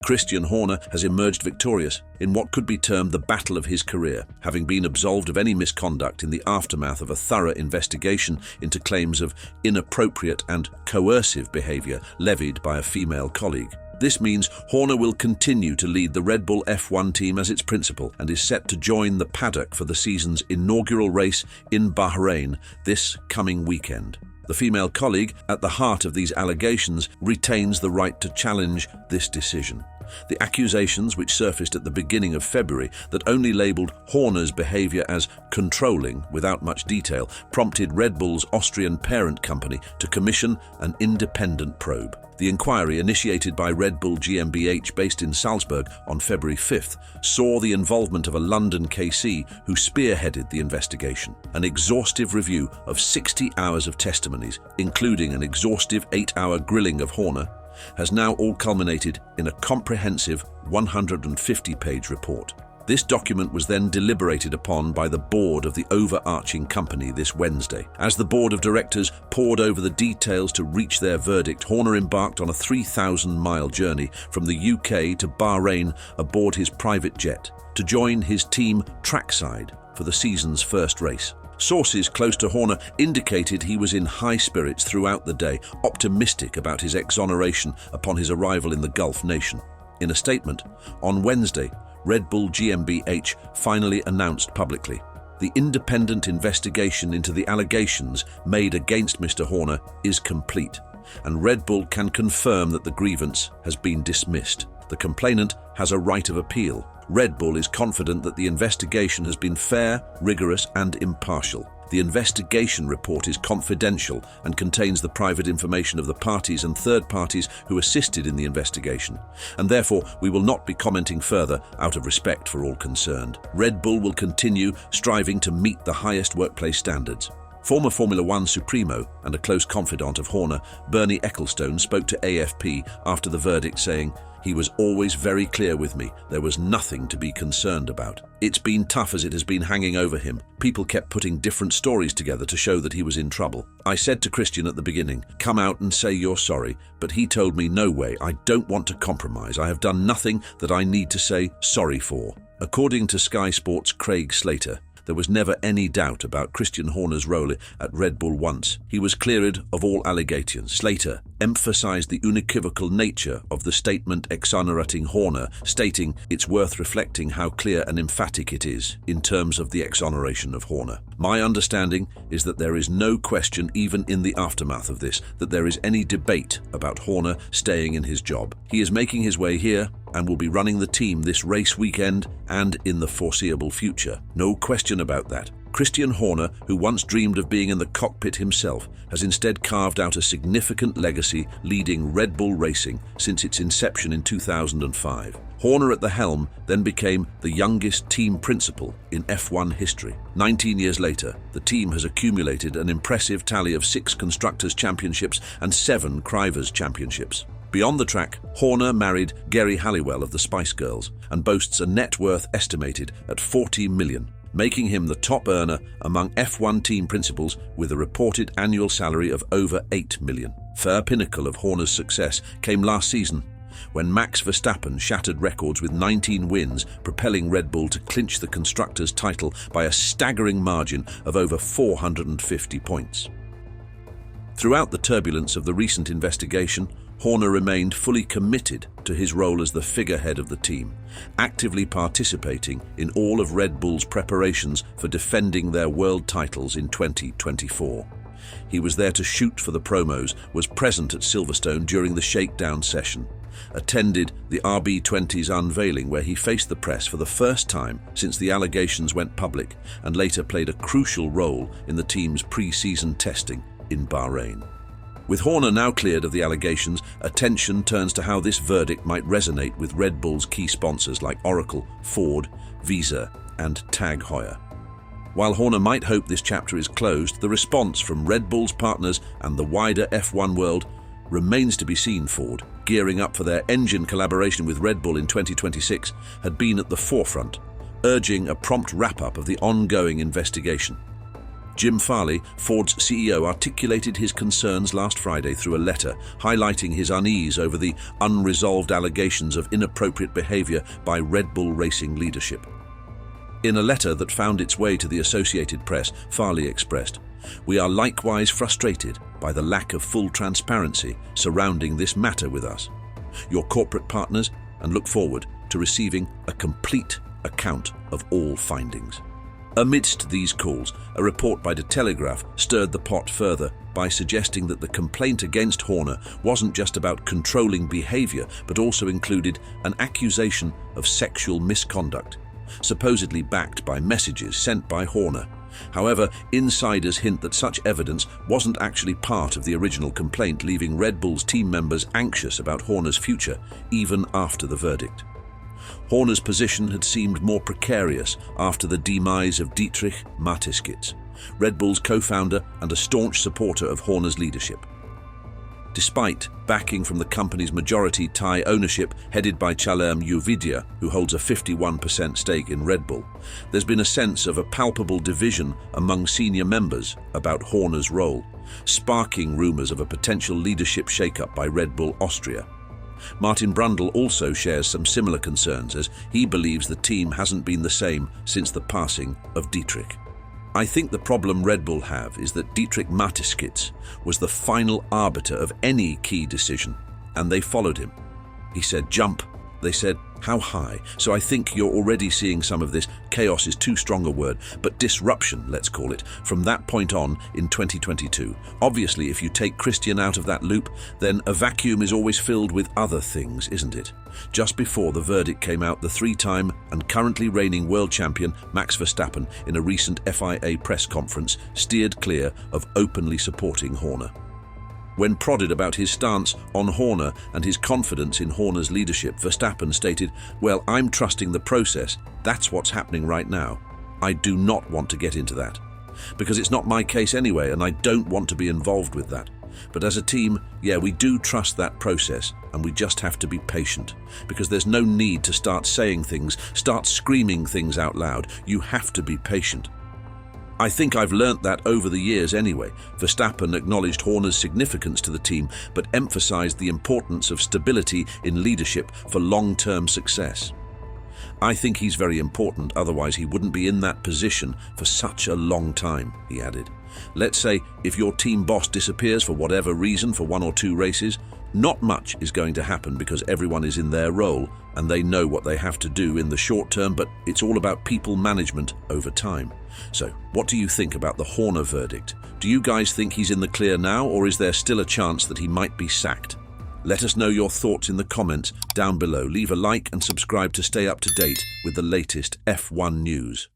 Christian Horner has emerged victorious in what could be termed the battle of his career, having been absolved of any misconduct in the aftermath of a thorough investigation into claims of inappropriate and coercive behavior levied by a female colleague. This means Horner will continue to lead the Red Bull F1 team as its principal and is set to join the paddock for the season's inaugural race in Bahrain this coming weekend. The female colleague at the heart of these allegations retains the right to challenge this decision. The accusations, which surfaced at the beginning of February that only labelled Horner's behaviour as controlling without much detail, prompted Red Bull's Austrian parent company to commission an independent probe. The inquiry, initiated by Red Bull GmbH based in Salzburg on February 5th, saw the involvement of a London KC who spearheaded the investigation. An exhaustive review of 60 hours of testimonies, including an exhaustive 8-hour grilling of Horner, has now all culminated in a comprehensive 150-page report. This document was then deliberated upon by the board of the overarching company this Wednesday. As the board of directors pored over the details to reach their verdict, Horner embarked on a 3,000-mile journey from the UK to Bahrain aboard his private jet to join his team trackside for the season's first race. Sources close to Horner indicated he was in high spirits throughout the day, optimistic about his exoneration upon his arrival in the Gulf nation. In a statement, on Wednesday, Red Bull GmbH finally announced publicly, the independent investigation into the allegations made against Mr. Horner is complete, and Red Bull can confirm that the grievance has been dismissed. The complainant has a right of appeal. Red Bull is confident that the investigation has been fair, rigorous, and impartial. The investigation report is confidential and contains the private information of the parties and third parties who assisted in the investigation, and therefore we will not be commenting further out of respect for all concerned. Red Bull will continue striving to meet the highest workplace standards. Former Formula One Supremo and a close confidant of Horner, Bernie Ecclestone, spoke to AFP after the verdict, saying, "He was always very clear with me. There was nothing to be concerned about. It's been tough as it has been hanging over him. People kept putting different stories together to show that he was in trouble. I said to Christian at the beginning, come out and say you're sorry, but he told me no way, I don't want to compromise. I have done nothing that I need to say sorry for." According to Sky Sports' Craig Slater, there was never any doubt about Christian Horner's role at Red Bull once he was cleared of all allegations. Slater emphasized the unequivocal nature of the statement exonerating Horner, stating it's worth reflecting how clear and emphatic it is in terms of the exoneration of Horner. My understanding is that there is no question, even in the aftermath of this, that there is any debate about Horner staying in his job. He is making his way here and will be running the team this race weekend and in the foreseeable future. No question about that. Christian Horner, who once dreamed of being in the cockpit himself, has instead carved out a significant legacy leading Red Bull Racing since its inception in 2005. Horner at the helm then became the youngest team principal in F1 history. 19 years later, the team has accumulated an impressive tally of 6 Constructors' Championships and 7 Drivers' Championships. Beyond the track, Horner married Geri Halliwell of the Spice Girls and boasts a net worth estimated at $40 million, making him the top earner among F1 team principals with a reported annual salary of over $8 million. Fair pinnacle of Horner's success came last season, when Max Verstappen shattered records with 19 wins, propelling Red Bull to clinch the Constructors' title by a staggering margin of over 450 points. Throughout the turbulence of the recent investigation, Horner remained fully committed to his role as the figurehead of the team, actively participating in all of Red Bull's preparations for defending their world titles in 2024. He was there to shoot for the promos, was present at Silverstone during the shakedown session, attended the RB20's unveiling where he faced the press for the first time since the allegations went public, and later played a crucial role in the team's pre-season testing in Bahrain. With Horner now cleared of the allegations, attention turns to how this verdict might resonate with Red Bull's key sponsors like Oracle, Ford, Visa, and Tag Heuer. While Horner might hope this chapter is closed, the response from Red Bull's partners and the wider F1 world remains to be seen. Ford, gearing up for their engine collaboration with Red Bull in 2026, had been at the forefront, urging a prompt wrap-up of the ongoing investigation. Jim Farley, Ford's CEO, articulated his concerns last Friday through a letter, highlighting his unease over the unresolved allegations of inappropriate behavior by Red Bull Racing leadership. In a letter that found its way to the Associated Press, Farley expressed, "We are likewise frustrated by the lack of full transparency surrounding this matter with us, your corporate partners, and look forward to receiving a complete account of all findings." Amidst these calls, a report by The Telegraph stirred the pot further by suggesting that the complaint against Horner wasn't just about controlling behavior, but also included an accusation of sexual misconduct, supposedly backed by messages sent by Horner. However, insiders hint that such evidence wasn't actually part of the original complaint, leaving Red Bull's team members anxious about Horner's future, even after the verdict. Horner's position had seemed more precarious after the demise of Dietrich Mateschitz, Red Bull's co-founder and a staunch supporter of Horner's leadership. Despite backing from the company's majority Thai ownership headed by Chalerm Uvidya, who holds a 51% stake in Red Bull, there's been a sense of a palpable division among senior members about Horner's role, sparking rumors of a potential leadership shakeup by Red Bull Austria. Martin Brundle also shares some similar concerns, as he believes the team hasn't been the same since the passing of Dietrich. "I think the problem Red Bull have is that Dietrich Mateschitz was the final arbiter of any key decision, and they followed him. He said jump, they said how high. So I think you're already seeing some of this, chaos is too strong a word, but disruption, let's call it, from that point on in 2022. Obviously, if you take Christian out of that loop, then a vacuum is always filled with other things, isn't it?" Just before the verdict came out, the three-time and currently reigning world champion Max Verstappen, in a recent FIA press conference, steered clear of openly supporting Horner. When prodded about his stance on Horner and his confidence in Horner's leadership, Verstappen stated, "Well, I'm trusting the process. That's what's happening right now. I do not want to get into that, because it's not my case anyway, and I don't want to be involved with that. But as a team, yeah, we do trust that process, and we just have to be patient, because there's no need to start saying things, start screaming things out loud. You have to be patient. I think I've learnt that over the years anyway." Verstappen acknowledged Horner's significance to the team, but emphasized the importance of stability in leadership for long-term success. "I think he's very important, otherwise he wouldn't be in that position for such a long time," he added. "Let's say if your team boss disappears for whatever reason for 1 or 2 races, not much is going to happen because everyone is in their role and they know what they have to do in the short term, but it's all about people management over time." So, what do you think about the Horner verdict? Do you guys think he's in the clear now, or is there still a chance that he might be sacked? Let us know your thoughts in the comments down below. Leave a like and subscribe to stay up to date with the latest F1 news.